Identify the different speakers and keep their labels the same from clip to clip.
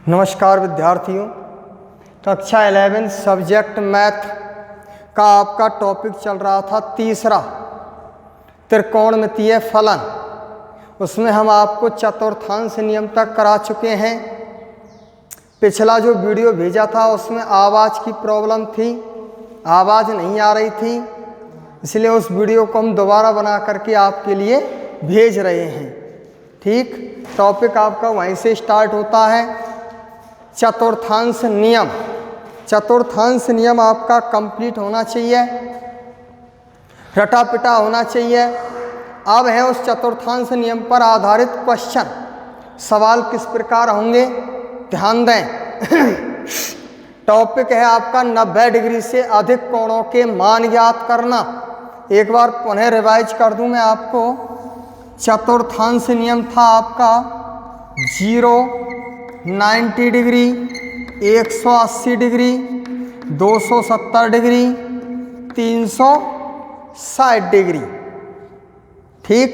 Speaker 1: नमस्कार विद्यार्थियों, कक्षा 11 सब्जेक्ट मैथ का आपका टॉपिक चल रहा था तीसरा त्रिकोणमितीय फलन। उसमें हम आपको चतुर्थांश नियम तक करा चुके हैं। पिछला जो वीडियो भेजा था उसमें आवाज़ की प्रॉब्लम थी, आवाज़ नहीं आ रही थी, इसलिए उस वीडियो को हम दोबारा बना करके आपके लिए भेज रहे हैं। ठीक, टॉपिक आपका वहीं से स्टार्ट होता है। चतुर्थांश नियम, चतुर्थांश नियम आपका कंप्लीट होना चाहिए, रटा पिटा होना चाहिए। अब है उस चतुर्थांश नियम पर आधारित क्वेश्चन। सवाल किस प्रकार होंगे ध्यान दें। टॉपिक है आपका 90 डिग्री से अधिक कोणों के मान ज्ञात करना। एक बार पुनः रिवाइज कर दूं मैं आपको। चतुर्थांश नियम था आपका 0, 90 डिग्री, 180 डिग्री, 270 डिग्री, 360 डिग्री। ठीक,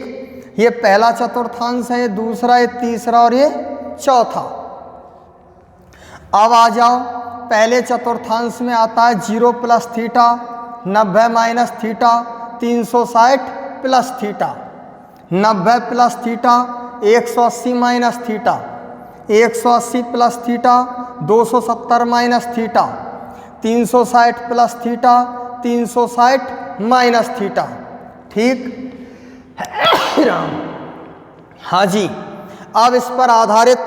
Speaker 1: ये पहला चतुर्थांश है, ये दूसरा, ये तीसरा और ये चौथा। अब आ जाओ, पहले चतुर्थांश में आता है 0 plus theta, 90 minus theta, 360 plus theta. 90 plus theta 180 minus theta, 180 plus theta 270 minus theta, 360 plus theta 360 minus theta. ठीक, हाँ जी। अब इस पर आधारित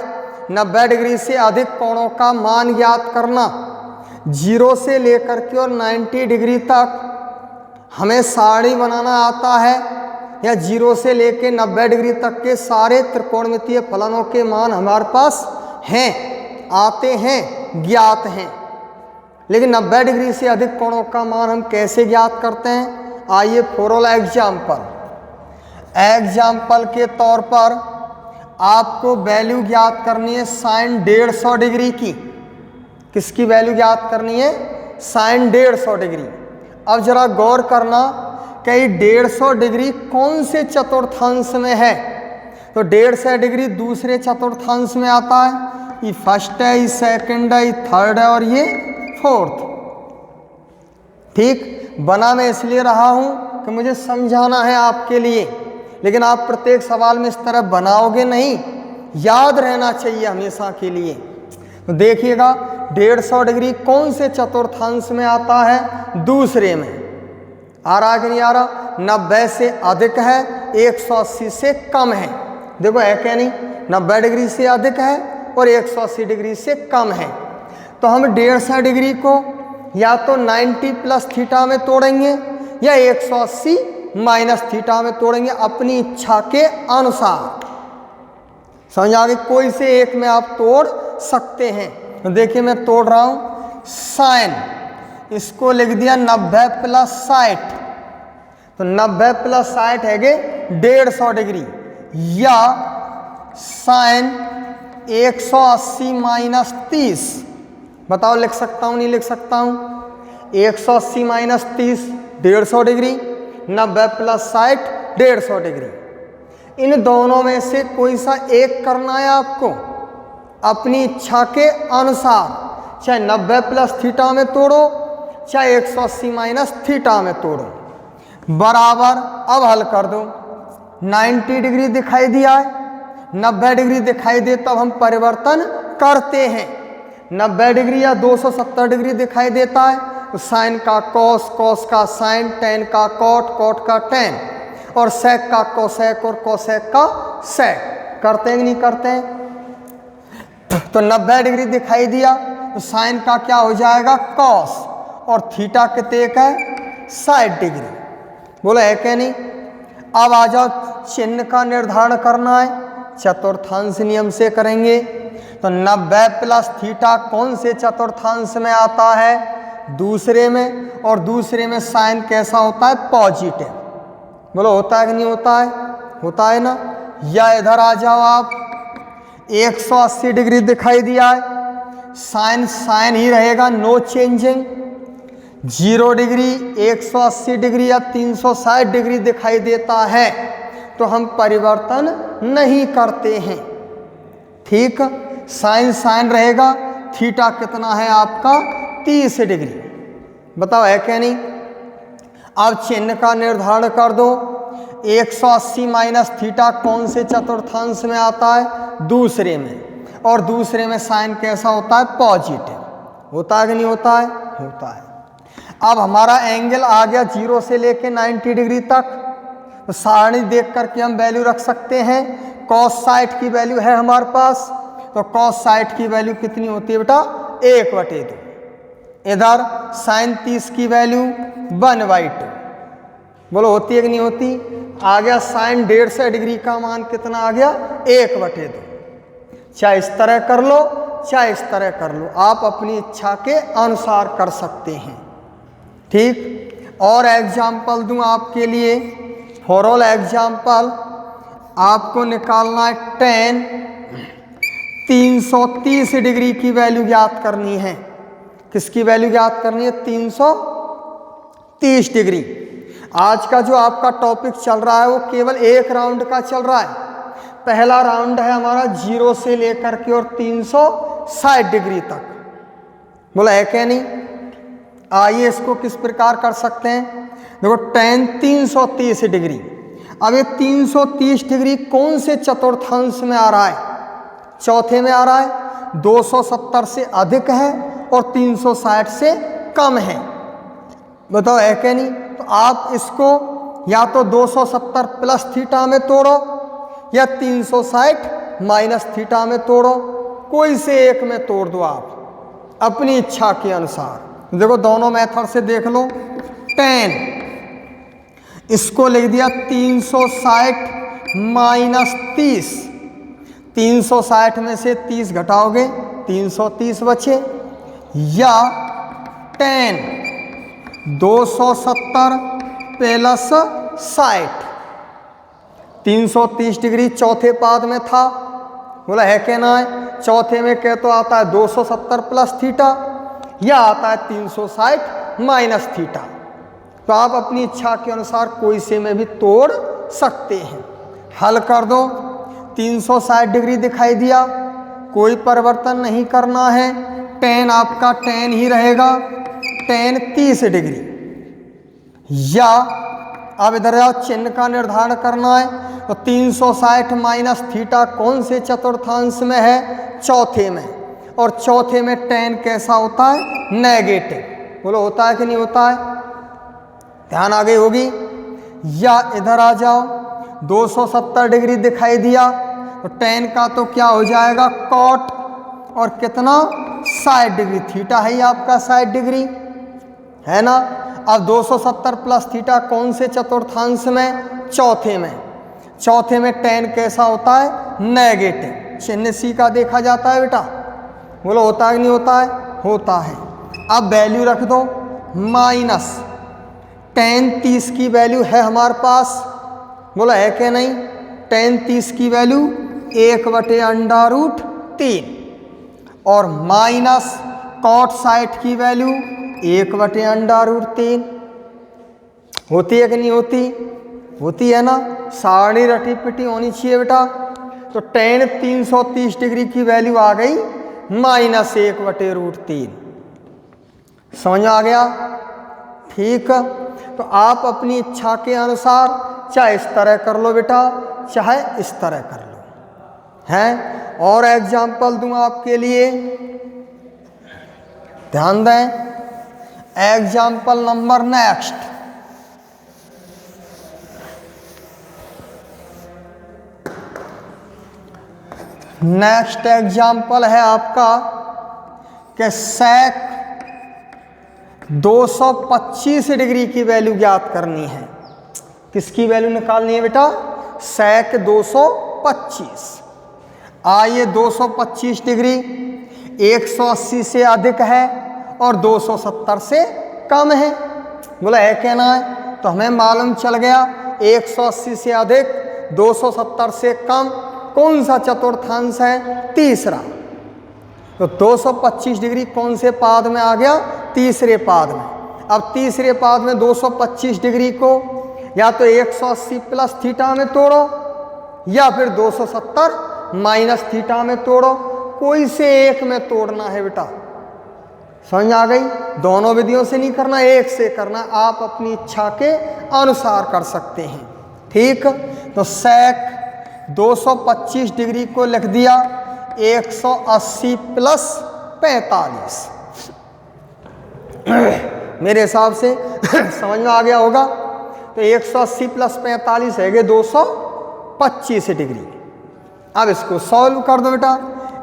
Speaker 1: 90 डिग्री से अधिक कोणों का मान ज्ञात करना। 0 से लेकर के और 90 डिग्री तक हमें सारणी बनाना आता है, या 0 से लेकर 90 डिग्री तक के सारे त्रिकोणमितीय फलनों के मान हमारे पास हैं, आते हैं, ज्ञात हैं। लेकिन 90 डिग्री से अधिक कोणों का मान हम कैसे ज्ञात करते हैं? आइए फॉर एग्जाम्पल के तौर पर आपको वैल्यू ज्ञात करनी है साइन 150 डिग्री की। किसकी वैल्यू ज्ञात करनी है? Sine 150 degree. अब जरा गौर करना कि 150 डिग्री कौन से चतुर्थांश में है। तो 150 डिग्री दूसरे चतुर्थांश में आता है। ये फर्स्ट है, ये सेकंड है, ये थर्ड है और ये फोर्थ। ठीक, बना मैं इसलिए रहा हूँ कि मुझे समझाना है आपके लिए, लेकिन आप प्रत्येक सवाल में इस तरह बनाओगे नहीं, याद रहना चाहिए हमेशा के लिए। तो देखिएगा 150 डिग्री कौन से चतुर्थांश में आता है? दूसरे में। आ रहा कि नहीं आ रहा? 90 से अधिक है, 180 से कम है। देखो है क्या नहीं? 90 डिग्री से अधिक है और 180 डिग्री से कम है। तो हम 150 डिग्री को या तो 90 प्लस थीटा में तोड़ेंगे या 180 माइनस थीटा में तोड़ेंगे, अपनी इच्छा के अनुसार। समझ आ गई? कोई से एक में आप तोड़ सकते हैं। तो देखिए मैं तोड़ रहा हूं। साइन, इसको लिख दिया 90 प्लस 60। तो 90 प्लस 60 है 150 डिग्री, या साइन 180 माइनस 30। बताओ लिख सकता हूँ नहीं लिख सकता हूँ? 180 माइनस 30 150 डिग्री, 90 प्लस 60 150 डिग्री। इन दोनों में से कोई सा एक करना है आपको अपनी इच्छा के अनुसार। चाहे 90 प्लस थीटा में तोड़ो, चाहे 180 माइनस थीटा में तोड़ो, बराबर। अब हल कर दो। 90 डिग्री दिखाई दिया है, 90 डिग्री दिखाई दे तब हम परिवर्तन करते हैं। 90 डिग्री या 270 डिग्री दिखाई देता है तो साइन का कॉस, कॉस का साइन, टेन का कॉट, कॉट का टेन, और सेक का कोसेक और कोसेक का सेक। करते हैं कि नहीं करते हैं? तो 90 डिग्री दिखाई दिया तो साइन का क्या हो जाएगा? कॉस, और थीटा कितने का है? 60 डिग्री। बोलो है क्या नहीं? अब आ जाओ, चिन्ह का निर्धारण करना है, चतुर्थांश नियम से करेंगे। तो 90 प्लस थीटा कौन से चतुर्थांश में आता है? दूसरे में, और दूसरे में साइन कैसा होता है? पॉजिटिव। बोलो होता है कि नहीं होता है? होता है ना? या इधर आ जाओ आप, 180 डिग्री दिखाई दिया है, साइन साइन ही रहेगा, नो चेंजिंग। 0 डिग्री, 180 डिग्री या 360 डिग्री दिखाई देता है तो हम परिवर्तन नहीं करते हैं। ठीक, साइन साइन रहेगा, थीटा कितना है आपका 30 डिग्री। बताओ है क्या नहीं। अब चिन्ह का निर्धारण कर दो। 180 माइनस थीटा कौन से चतुर्थांश में आता है? दूसरे में। और दूसरे में साइन कैसा होता है? पॉजिटिव। होता है कि नहीं होता है? होता है। अब हमारा एंगल आ गया 0 से लेके 90 डिग्री तक। तो सारणी देख करके हम वैल्यू रख सकते हैं। cos 60 की वैल्यू है हमारे पास, तो cos 60 की वैल्यू कितनी होती है बेटा? 1/2। इधर sin 30 की वैल्यू 1/2। बोलो होती है कि नहीं होती? आ गया sin 150 डिग्री का मान कितना आ गया? 1/2। चाहे इस तरह कर लो चाहे इस तरह कर लो, आप अपनी इच्छा के अनुसार कर सकते हैं। ठीक, और एग्जाम्पल दूं आपके लिए। फॉर ऑल एग्जाम्पल आपको निकालना है tan 330 डिग्री की वैल्यू ज्ञात करनी है। किसकी वैल्यू ज्ञात करनी है? 330 डिग्री। आज का जो आपका टॉपिक चल रहा है वो केवल एक राउंड का चल रहा है। पहला राउंड है हमारा 0 से लेकर के और 360 डिग्री तक। बोला है क्या नहीं? आइए इसको किस प्रकार कर सकते हैं। देखो tan 330 डिग्री। अब ये 330 डिग्री कौन से चतुर्थांश में आ रहा है? चौथे में आ रहा है। 270 से अधिक है और 360 से कम है। बताओ है क्या नहीं? तो आप इसको या तो 270 प्लस थीटा में तोड़ो या 360 माइनस थीटा में तोड़ो, कोई से एक में तोड़ दो आप अपनी इच्छा के अनुसार। देखो दोनों मेथड से देख लो। tan, इसको लिख दिया 360 माइनस 30। 360 में से 30 घटाओगे 330 बचे, या tan 270 प्लस 60। 330 डिग्री चौथे पाद में था। बोला है क्या ना है? चौथे में क्या तो आता है 270 प्लस थीटा या आता है 360 माइनस थीटा। तो आप अपनी इच्छा के अनुसार कोई से में भी तोड़ सकते हैं। हल कर दो। 360 डिग्री दिखाई दिया, कोई परिवर्तन नहीं करना है। tan आपका tan ही रहेगा, tan 30 डिग्री। या अब इधर आओ, चिन्ह का निर्धारण करना है। तो 360 माइनस थीटा कौन से चतुर्थांश में है? चौथे में। और चौथे में tan कैसा होता है? नेगेटिव। बोलो होता है कि नहीं होता है? ध्यान आ गई होगी। या इधर आ जाओ, 270 डिग्री दिखाई दिया, तो tan का तो क्या हो जाएगा? cot, और कितना? 60 डिग्री। थीटा है ही आपका 60 डिग्री, है ना। अब 270 प्लस थीटा कौन से चतुर्थांश में? चौथे में। चौथे में tan कैसा होता है? नेगेटिव। चिन्ह सी का देखा जाता है बेटा। बोलो होता है कि नहीं होता है? होता है। अब वैल्यू रख दो। माइनस tan 30 की वैल्यू है हमारे पास। बोला है क्या नहीं? tan 30 की वैल्यू 1/√3 और माइनस cot 60 की वैल्यू 1/√3। होती है कि नहीं होती? होती है ना। सारणी रटी पिटी होनी चाहिए बेटा। तो tan 330 डिग्री की वैल्यू आ गई -1/√3। समझ आ गया? ठीक। तो आप अपनी इच्छा के अनुसार चाहे इस तरह कर लो बेटा, चाहे इस तरह कर लो। हैं और एग्जाम्पल दूं आपके लिए, ध्यान दें। Example number next. Next example है आपका कि sec 225 डिग्री की वैल्यू ज्ञात करनी है। किसकी वैल्यू निकालनी है बेटा? sec 225। आइए 225 डिग्री 180 से अधिक है और 270 से कम है। बोला है कहना है, तो हमें मालूम चल गया 180 से अधिक 270 से कम कौन सा चतुर्थांश है? तीसरा। तो 225 डिग्री कौन से पाद में आ गया? तीसरे पाद में। अब तीसरे पाद में 225 डिग्री को या तो 180 प्लस थीटा में तोड़ो या फिर 270 माइनस थीटा में तोड़ो, कोई से एक में तोड़ना है बेटा। समझ आ गई? दोनों विधियों से नहीं करना, एक से करना। आप अपनी इच्छा के अनुसार कर सकते हैं। ठीक, तो सेक 225 डिग्री को लिख दिया 180 प्लस 45। मेरे हिसाब से समझ में आ गया होगा। तो 180 प्लस 45 है 225 डिग्री। अब इसको सॉल्व कर दो बेटा।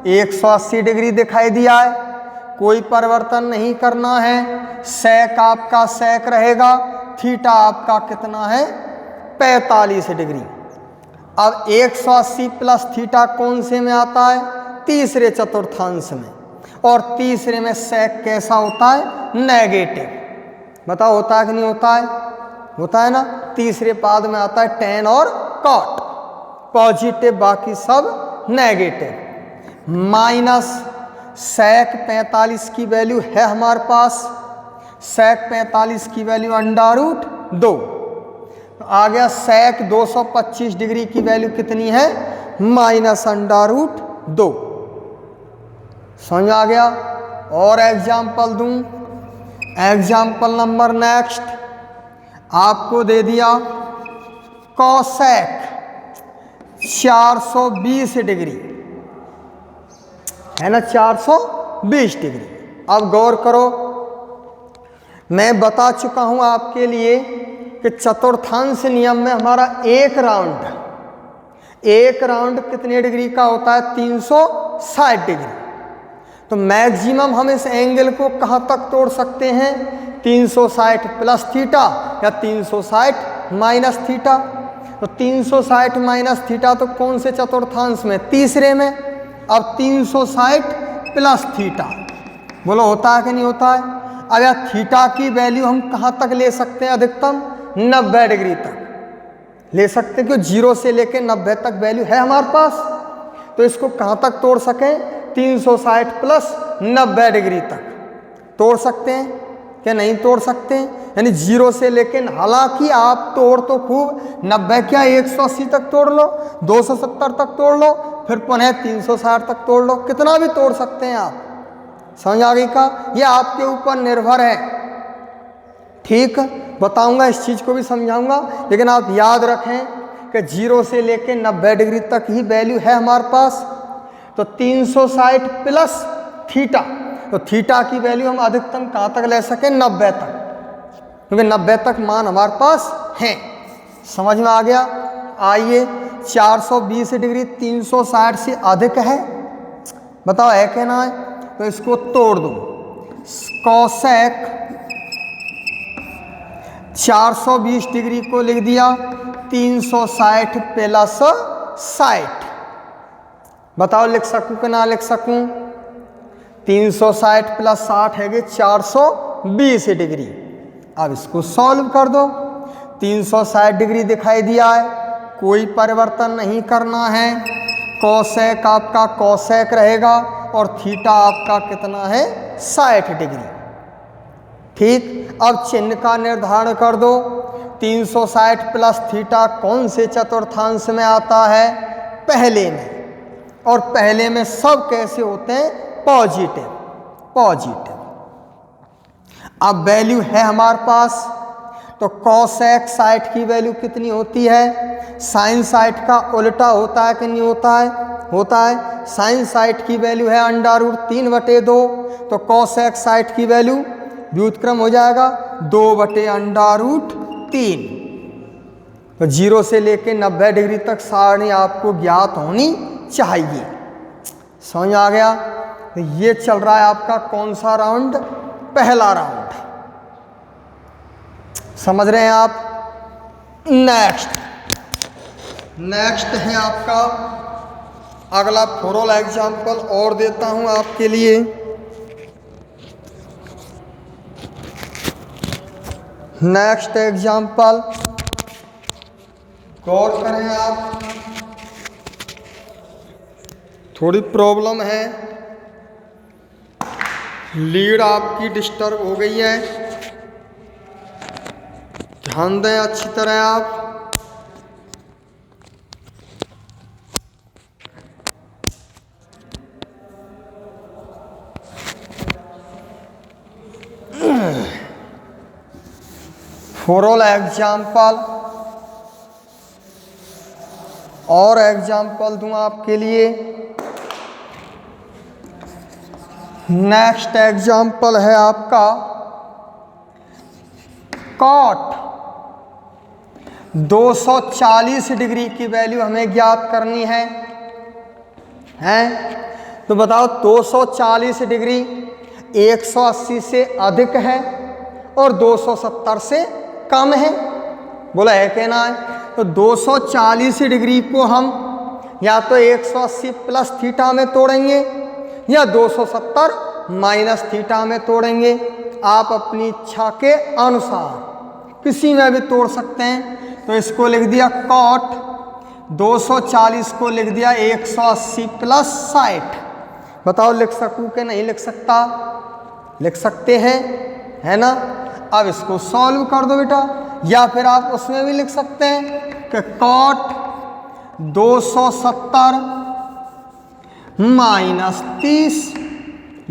Speaker 1: 180 डिग्री दिखाई दिया है, कोई परिवर्तन नहीं करना है। सेक आपका सेक रहेगा, थीटा आपका कितना है 45 डिग्री। अब 180 प्लस थीटा कौन से में आता है? तीसरे चतुर्थांश में। और तीसरे में सेक कैसा होता है? नेगेटिव। बताओ होता है कि नहीं होता है? होता है ना। तीसरे पाद में आता है टेन और कॉट, पॉजिटिव बाकी सब नेगेटिव। माइनस सेक 45 की वैल्यू है हमारे पास, सेक 45 की वैल्यू √2। तो आ गया सेक 225 डिग्री की वैल्यू कितनी है? -√2। समझ आ गया? और एग्जाम्पल दूं, एग्जाम्पल नंबर नेक्स्ट आपको दे दिया कोसेक 420 डिग्री, है ना, 420 डिग्री। अब गौर करो, मैं बता चुका हूं आपके लिए कि चतुर्थांश नियम में हमारा एक राउंड कितने डिग्री का होता है? 360 डिग्री। तो मैक्सिमम हम इस एंगल को कहाँ तक तोड़ सकते हैं? 360 प्लस थीटा या 360 माइनस थीटा। तो 360 माइनस थीटा तो कौन से चतुर्थांश में? तीसरे में। अब 360 प्लस थीटा, बोलो होता है कि नहीं होता है? अब यह थीटा की वैल्यू हम कहाँ तक ले सकते हैं? अधिकतम 90 डिग्री तक ले सकते हैं, क्यों 0 से लेके 90 तक वैल्यू है हमारे पास। तो इसको कहाँ तक तोड़ सकें? 360 प्लस 90 डिग्री तक तोड़ सकते हैं क्या? नहीं तोड़ सकते हैं। यानी 0 से लेकिन, हालांकि आप तोड़ तो खूब 90 क्या 180 तक तोड़ लो, 270 तक तोड़ लो, फिर पुनः 360 तक तोड़ लो, कितना भी तोड़ सकते हैं आप। समझ आ गई का? यह आपके ऊपर निर्भर है। ठीक, बताऊंगा, इस चीज़ को भी समझाऊंगा, लेकिन आप याद रखें कि 0 से लेके 90 डिग्री तक ही वैल्यू है हमारे पास। तो 360 प्लस थीटा, तो थीटा की वैल्यू हम अधिकतम कहाँ तक ले सकें? 90 तक, क्योंकि 90 तक मान हमारे पास है। समझ में आ गया? आइए, 420 डिग्री 360 से अधिक है, बताओ है क्या ना है? तो इसको तोड़ दो। कोसेक 420 डिग्री को लिख दिया 360 प्लस 60। बताओ लिख सकूं कि ना लिख सकूं? 360 प्लस 60 है 420 डिग्री। अब इसको सॉल्व कर दो। 360 डिग्री दिखाई दिया है, कोई परिवर्तन नहीं करना है। कोसेक आपका कोसेक रहेगा और थीटा आपका कितना है? 60 डिग्री। ठीक, अब चिन्ह का निर्धारण कर दो। 360 प्लस थीटा कौन से चतुर्थांश में आता है? पहले में। और पहले में सब कैसे होते हैं? पॉजिटिव। अब वैल्यू है हमारे पास, तो कोसेक 60 की वैल्यू कितनी होती है? साइन 60 का उल्टा होता है कि नहीं होता है? होता है। साइन 60 की वैल्यू है √3/2, तो कोसेक 60 की वैल्यू व्युत्क्रम हो जाएगा 2/√3। तो 0 से लेके 90 डिग्री तक सारणी आपको ज्ञात होनी चाहिए। समझ आ गया? तो ये चल रहा है आपका कौन सा राउंड? पहला राउंड। समझ रहे हैं आप? नेक्स्ट है आपका अगला फोरल एग्जाम्पल और देता हूं आपके लिए। नेक्स्ट एग्जाम्पल गौर करें आप, थोड़ी प्रॉब्लम है, लीड आपकी डिस्टर्ब हो गई है, ध्यान दें अच्छी तरह आप। फॉर ऑल एग्जाम्पल और एग्जाम्पल दूं आपके लिए। नेक्स्ट एग्जाम्पल है आपका कॉट 240 डिग्री की वैल्यू हमें ज्ञात करनी है। तो बताओ 240 डिग्री 180 से अधिक है और 270 से कम है। बोला है कहना है। तो 240 डिग्री को हम या तो 180 प्लस थीटा में तोड़ेंगे या 270 माइनस थीटा में तोड़ेंगे। आप अपनी इच्छा के अनुसार किसी में भी तोड़ सकते हैं। तो इसको लिख दिया कॉट 240 को लिख दिया 180 प्लस 60। बताओ लिख सकूं कि नहीं लिख सकता? लिख सकते हैं, है ना। अब इसको सॉल्व कर दो बेटा, या फिर आप उसमें भी लिख सकते हैं कि कॉट 270 माइनस 30।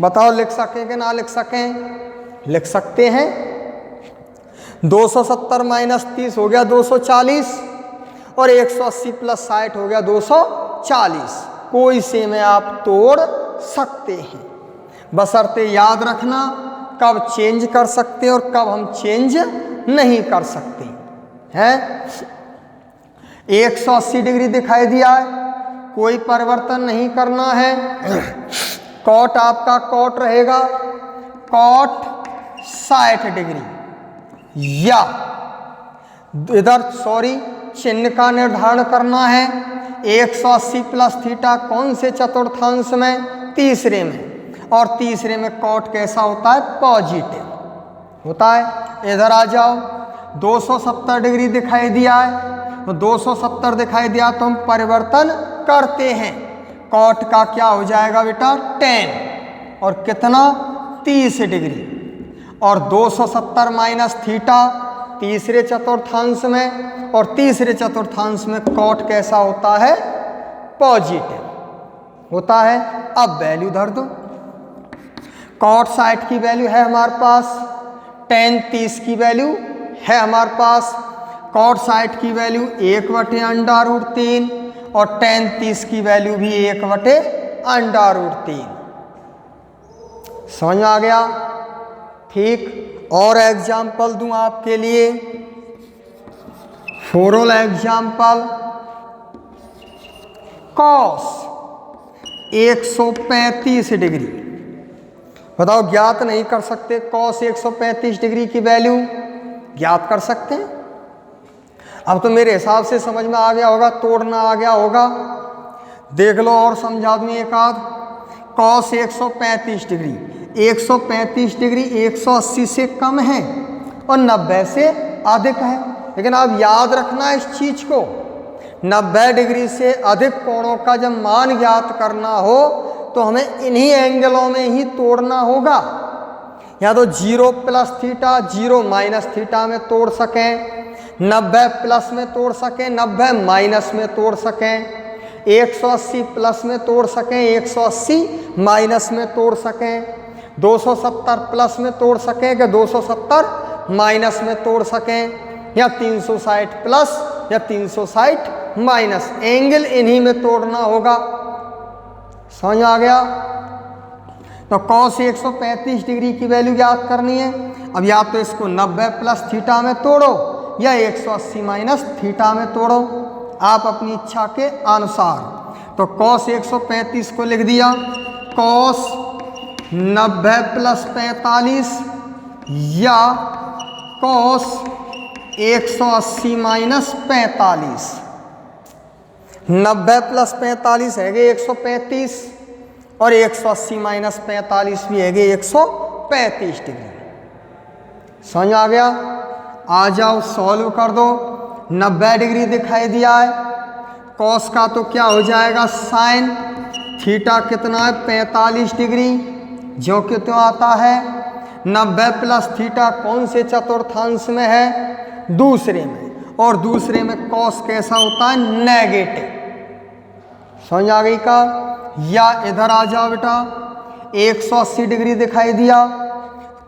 Speaker 1: बताओ लिख सकें कि ना लिख सकें? लिख सकते हैं। 270 माइनस 30 हो गया 240 और 180 प्लस 60 हो गया 240। कोई से में आप तोड़ सकते हैं, बशर्ते याद रखना कब चेंज कर सकते हैं और कब हम चेंज नहीं कर सकते हैं। 180 डिग्री दिखाई दिया है, कोई परिवर्तन नहीं करना है। कॉट आपका कॉट रहेगा कॉट 60 डिग्री, या इधर चिन्ह का निर्धारण करना है। 180 प्लस थीटा कौन से चतुर्थांश में? तीसरे में। और तीसरे में कॉट कैसा होता है? पॉजिटिव होता है। इधर आ जाओ, 270 डिग्री दिखाई दिया है, तो 270 दिखाई दिया तो हम परिवर्तन करते हैं। कॉट का क्या हो जाएगा बेटा? 10 और कितना? 30 डिग्री। और 270 माइनस थीटा तीसरे चतुर्थांश में, और तीसरे चतुर्थांश में कॉट कैसा होता है? पॉजिटिव होता है। अब वैल्यू धर दो। कॉट 60 की वैल्यू है हमारे पास, tan 30 की वैल्यू है हमारे पास। कॉट 60 की वैल्यू 1/√3 और tan 30 की वैल्यू भी 1/√3। समझ में आ गया? ठीक। और एग्जाम्पल दूं आपके लिए। For all example cos 135 degree. बताओ ज्ञात नहीं कर सकते? कॉस 135 डिग्री की वैल्यू ज्ञात कर सकते हैं। अब तो मेरे हिसाब से समझ में आ गया होगा, तोड़ना आ गया होगा। देख लो और समझा दूं एक आध। कॉस 135 डिग्री, 135 डिग्री 180 से कम है और 90 से अधिक है। लेकिन आप याद रखना इस चीज को, 90 डिग्री से अधिक कोणों का जब मान ज्ञात करना हो तो हमें इन्हीं एंगलों में ही तोड़ना होगा। या तो 0 प्लस थीटा 0 माइनस थीटा में तोड़ सकें, 90 प्लस में तोड़ सकें, 90 माइनस में तोड़ सकें, 180 प्लस में तोड़ सकें, 180 माइनस में तोड़ सकें, 270 प्लस में तोड़ सकें कि 270 माइनस में तोड़ सकें, या 360 प्लस या 360 माइनस। एंगल इन्हीं में तोड़ना होगा। समझ आ गया? तो कॉस 135 डिग्री की वैल्यू ज्ञात करनी है। अब या तो इसको 90 प्लस थीटा में तोड़ो या 180 माइनस थीटा में तोड़ो, आप अपनी इच्छा के अनुसार। तो कॉस 135 को लिख दिया कॉस 90 प्लस 45 या कॉस 180 माइनस 45। 90 प्लस 45 है 135 और 180 माइनस 45 भी है 135 डिग्री। समझ आ गया? आ जाओ सॉल्व कर दो। 90 डिग्री दिखाई दिया है, कॉस का तो क्या हो जाएगा? साइन थीटा कितना है? 45 डिग्री, जो कि तो आता है। 90 प्लस थीटा कौन से चतुर्थांश में है? दूसरे में, और दूसरे में कॉस कैसा होता है, नेगेटिव। समझ आ गई का? या इधर आ जाओ बेटा, 180 डिग्री दिखाई दिया,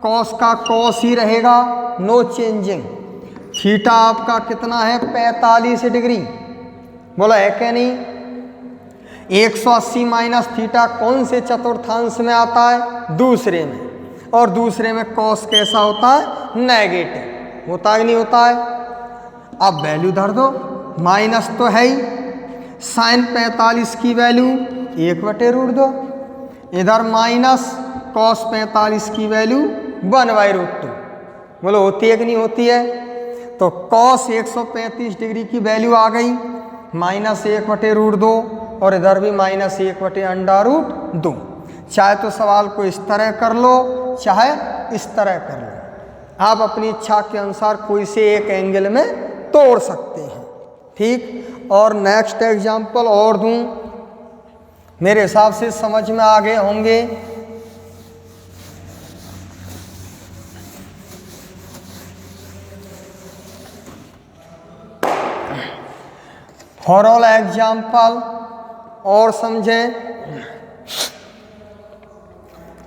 Speaker 1: कॉस का कॉस ही रहेगा, नो चेंजिंग। थीटा आपका कितना है, 45 डिग्री। बोला है क्या नहीं? 180 माइनस थीटा कौन से चतुर्थांश में आता है, दूसरे में, और दूसरे में कॉस कैसा होता है, नेगेटिव। होता है कि नहीं होता है? अब वैल्यू धर दो, माइनस तो है ही, साइन 45 की वैल्यू 1/√2, इधर माइनस कॉस 45 की वैल्यू 1/√2। बोलो होती है कि नहीं होती है? तो कॉस 135 डिग्री की वैल्यू आ गई, माइनस 1/√2, और इधर भी माइनस 1/√2। चाहे तो सवाल को इस तरह कर लो, चाहे इस तरह कर लो, आप अपनी इच्छा के अनुसार कोई से एक एंगल में तोड़ सकते हैं। ठीक, और नेक्स्ट एग्जाम्पल और दूं, मेरे हिसाब से समझ में आ गए होंगे। फॉर ऑल एग्जाम्पल और समझें,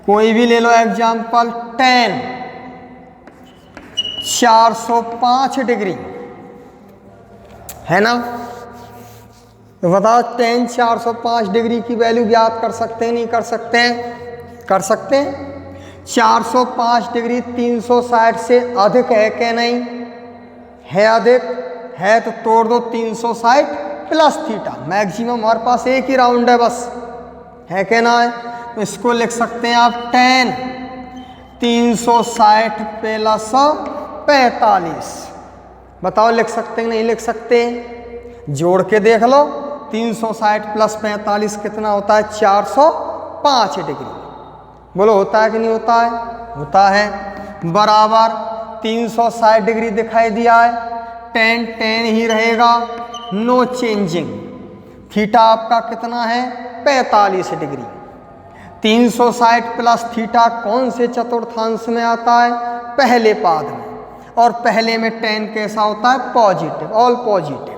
Speaker 1: कोई भी ले लो एग्जाम्पल, 10 405 डिग्री है ना? तो बताओ 10 405 डिग्री की वैल्यू ज्ञात कर सकते हैं, नहीं कर सकते हैं? कर सकते हैं। 405 डिग्री 360 से अधिक है क्या? नहीं है, अधिक है, तो तोड़ दो 360 प्लस थीटा, मैक्सिमम हमारे पास एक ही राउंड है बस, है क्या ना है? तो इसको लिख सकते हैं आप 10 360 प्लस 45। बताओ लिख सकते हैं नहीं लिख सकते? जोड़ के देख लो, 360 प्लस 45 कितना होता है, 405 डिग्री। बोलो होता है कि नहीं होता है? होता है। बराबर 360 डिग्री दिखाई दिया है, 10 ही रहेगा, नो चेंजिंग। थीटा आपका कितना है, 45 डिग्री। 360 प्लस थीटा कौन से चतुर्थांश में आता है, पहले पाद में, और पहले में 10 कैसा होता है, पॉजिटिव, ऑल पॉजिटिव।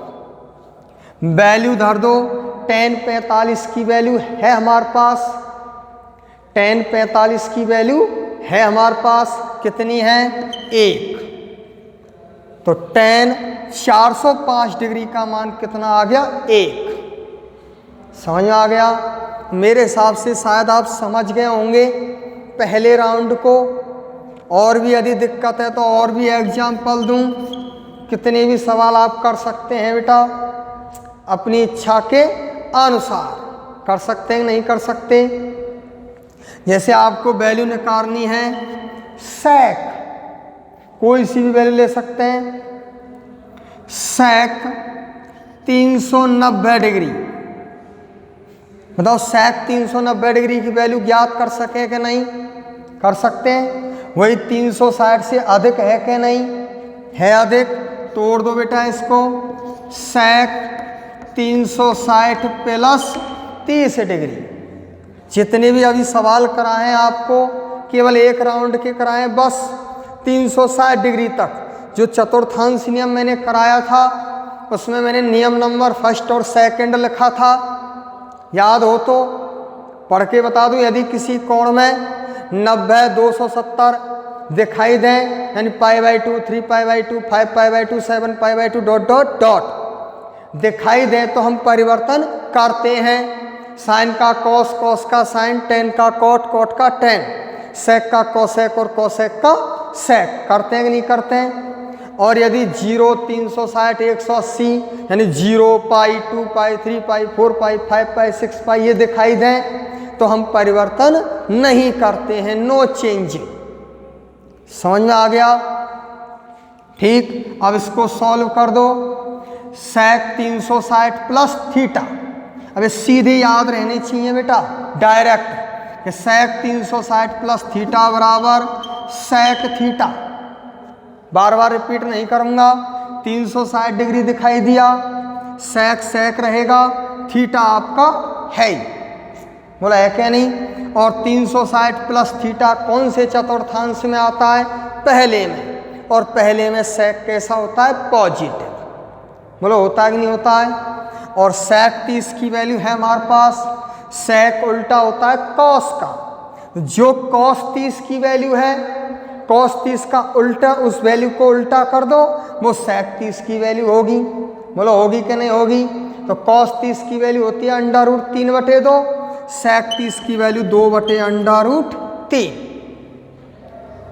Speaker 1: वैल्यू धर दो, 10 45 की वैल्यू है हमारे पास, 10 45 की वैल्यू है हमारे पास, कितनी है, 1। तो 10 405 डिग्री का मान कितना आ गया, 1। समझ में आ गया? मेरे हिसाब से शायद आप समझ गए होंगे पहले राउंड को। और भी यदि दिक्कत है तो और भी एग्जाम्पल दूं, कितने भी सवाल आप कर सकते हैं बेटा, अपनी इच्छा के अनुसार कर सकते हैं, नहीं कर सकते? जैसे आपको वैल्यू निकालनी है सेक, कोई सी भी वैल्यू ले सकते हैं, सेक 390 डिग्री। बताओ सेक 390 डिग्री की वैल्यू ज्ञात कर सके कि नहीं? कर सकते हैं। वही 360 से अधिक है कि नहीं है, अधिक। तोड़ दो बेटा इसको, सेक 360 प्लस 30 डिग्री। जितने भी अभी सवाल कराए हैं आपको, केवल एक राउंड के कराए बस, 360 डिग्री तक। जो चतुर्थांश नियम मैंने कराया था उसमें मैंने नियम नंबर फर्स्ट और सेकंड लिखा था, याद हो तो पढ़ के बता दूं। यदि किसी कोण में 90 270 दिखाई दें, यानी π/2 3π/2 5π/2 7π/2 डॉट डॉट डॉट दिखाई दें, तो हम परिवर्तन करते हैं। साइन का कॉस, कॉस का साइन, टेन का कॉट, कॉट का टेन, सेक का कोसेक और कोसेक का सेक। करते हैं कि नहीं करते हैं? और यदि 0 360 180 यानी 0 पाई 2 पाई 3 पाई 4 पाई 5 पाई 6 पाई ये दिखाई दें, तो हम परिवर्तन नहीं करते हैं, नो चेंजिंग। समझ में आ गया? ठीक, अब इसको सॉल्व कर दो। सेक 360 प्लस थीटा, अब सीधे याद रहने चाहिए बेटा, डायरेक्ट कि सेक 360 प्लस थीटा बराबर सेक थीटा। बार बार रिपीट नहीं करूंगा। 360 डिग्री दिखाई दिया, सेक सेक रहेगा, थीटा आपका है ही, बोला है क्या नहीं? और 360 प्लस थीटा कौन से चतुर्थांश में आता है, पहले में, और पहले में सेक कैसा होता है, पॉजिटिव। बोलो होता है कि नहीं होता है। और सेक 30 की वैल्यू है हमारे पास, सेक उल्टा होता है कॉस का। जो कॉस 30 की वैल्यू है, कॉस 30 का उल्टा, उस वैल्यू को उल्टा कर दो, वो सेक 30 की वैल्यू होगी। बोलो होगी कि नहीं होगी। तो कॉस 30 की वैल्यू होती है √3/2, सेक 30 की वैल्यू 2/√3।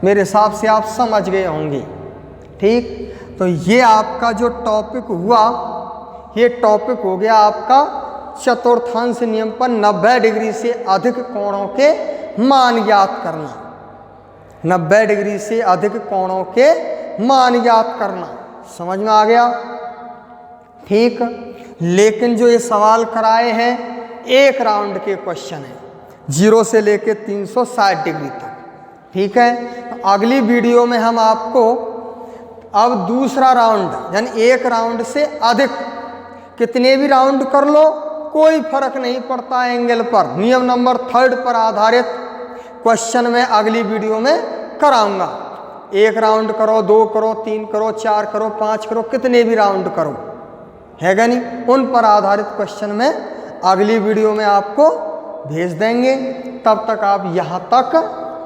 Speaker 1: मेरे हिसाब से आप समझ गए होंगे। ठीक, तो ये आपका जो टॉपिक हुआ, ये टॉपिक हो गया आपका चतुर्थांश नियम पर 90 डिग्री से अधिक कोणों के मान ज्ञात करना। 90 डिग्री से अधिक कोणों के मान ज्ञात करना, समझ में आ गया। ठीक, लेकिन जो ये सवाल कराए हैं एक राउंड के क्वेश्चन है, 0 से लेके 360 डिग्री तक। ठीक है, तो अगली वीडियो में हम आपको अब दूसरा राउंड, यानी एक राउंड से अधिक, कितने भी राउंड कर लो कोई फर्क नहीं पड़ता एंगल पर, नियम नंबर 3 पर आधारित क्वेश्चन में अगली वीडियो में कराऊंगा। एक राउंड करो, 2 करो, 3 करो, 4 करो, 5 करो, कितने भी राउंड करो, है क्या नहीं, उन पर आधारित क्वेश्चन में अगली वीडियो में आपको भेज देंगे। तब तक आप यहाँ तक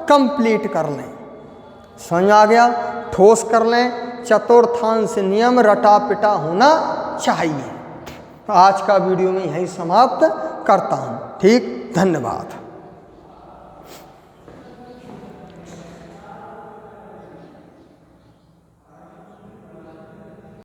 Speaker 1: कंप्लीट कर लें। समझ आ गया, ठोस कर लें। चतुर्थांश नियम रटा पिटा होना चाहिए। तो आज का वीडियो में यही समाप्त करता हूँ। ठीक, धन्यवाद।